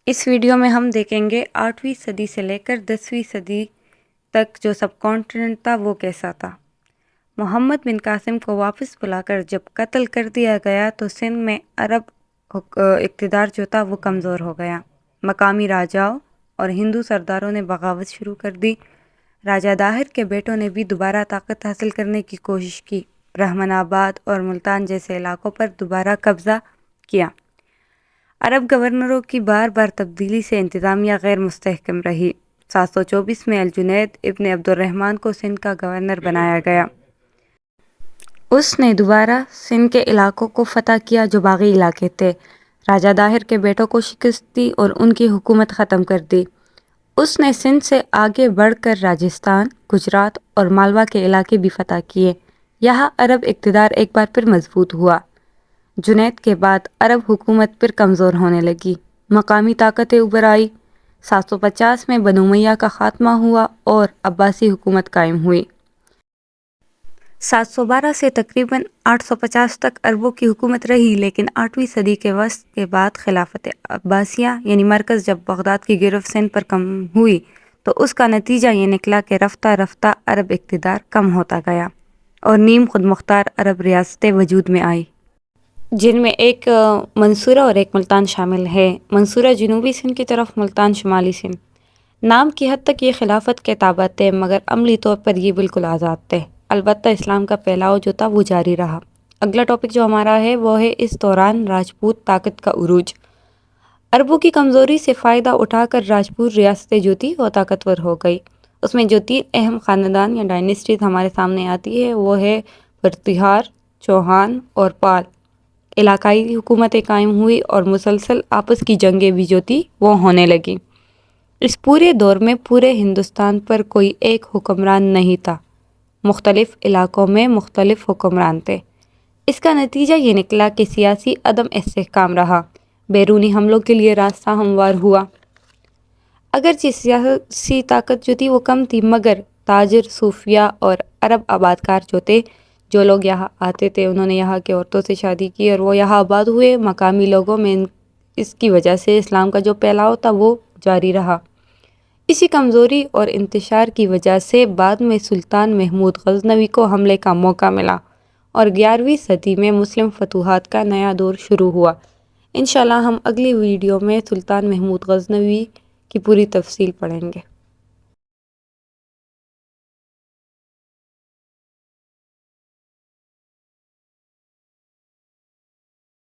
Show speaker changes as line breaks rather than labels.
اس video میں ہم دیکھیں گے 8ویں صدی سے لے کر 10ویں صدی تک جو سب کانٹیننٹ تھا وہ کیسا تھا۔ محمد بن قاسم کو واپس بلا کر جب قتل کر دیا گیا تو سندھ میں عرب اقتدار جو تھا وہ کمزور ہو گیا۔ مقامی راجاؤں اور ہندو سرداروں نے بغاوت شروع کر دی۔ راجہ داہر کے بیٹوں نے بھی دوبارہ طاقت حاصل کرنے کی کوشش کی، برہمن آباد اور ملتان جیسے علاقوں پر دوبارہ قبضہ کیا۔ عرب گورنروں کی بار بار تبدیلی سے انتظامیہ غیر مستحکم رہی۔ 724 میں الجنید ابن عبد الرحمن کو سندھ کا گورنر بنایا گیا۔ اس نے دوبارہ سندھ کے علاقوں کو فتح کیا جو باغی علاقے تھے، راجہ داہر کے بیٹوں کو شکست دی اور ان کی حکومت ختم کر دی۔ اس نے سندھ سے آگے بڑھ کر راجستھان، گجرات اور مالوا کے علاقے بھی فتح کیے۔ یہاں عرب اقتدار ایک بار پھر مضبوط ہوا۔ جنید کے بعد عرب حکومت پھر کمزور ہونے لگی، مقامی طاقتیں ابھر آئی۔ 750 میں بنو امیہ کا خاتمہ ہوا اور عباسی حکومت قائم ہوئی۔ 712 سے تقریباً 850 تک عربوں کی حکومت رہی، لیکن 8ویں صدی کے وسط کے بعد خلافت عباسیہ یعنی مرکز جب بغداد کی گرفت سندھ پر کم ہوئی تو اس کا نتیجہ یہ نکلا کہ رفتہ رفتہ عرب اقتدار کم ہوتا گیا اور نیم خود مختار عرب ریاستیں وجود میں آئیں، جن میں ایک منصورہ اور ایک ملتان شامل ہے۔ منصورہ جنوبی سندھ کی طرف، ملتان شمالی سندھ۔ نام کی حد تک یہ خلافت کے تابع تھے مگر عملی طور پر یہ بالکل آزاد تھے، البتہ اسلام کا پھیلاؤ جو تھا وہ جاری رہا۔ اگلا ٹاپک جو ہمارا ہے وہ ہے اس دوران راجپوت طاقت کا عروج۔ عربوں کی کمزوری سے فائدہ اٹھا کر راجپوت ریاستیں جو تھی وہ طاقتور ہو گئی۔ اس میں جو 3 اہم خاندان یا ڈائنیسٹیز ہمارے سامنے آتی ہے وہ ہے پرتیہار، چوہان اور پال۔ علاقائی حکومتیں قائم ہوئی اور مسلسل آپس کی جنگیں بھی جو تھی وہ ہونے لگیں۔ اس پورے دور میں پورے ہندوستان پر کوئی ایک حکمران نہیں تھا، مختلف علاقوں میں مختلف حکمران تھے۔ اس کا نتیجہ یہ نکلا کہ سیاسی عدم استحکام رہا، بیرونی حملوں کے لیے راستہ ہموار ہوا۔ اگرچہ سیاسی طاقت جو تھی وہ کم تھی مگر تاجر، صوفیہ اور عرب آبادکار جو تھے، جو لوگ یہاں آتے تھے انہوں نے یہاں کے عورتوں سے شادی کی اور وہ یہاں آباد ہوئے۔ مقامی لوگوں میں اس کی وجہ سے اسلام کا جو پھیلاؤ تھا وہ جاری رہا۔ اسی کمزوری اور انتشار کی وجہ سے بعد میں سلطان محمود غزنوی کو حملے کا موقع ملا اور 11ویں صدی میں مسلم فتوحات کا نیا دور شروع ہوا۔ انشاءاللہ ہم اگلی ویڈیو میں سلطان محمود غزنوی کی پوری تفصیل پڑھیں گے۔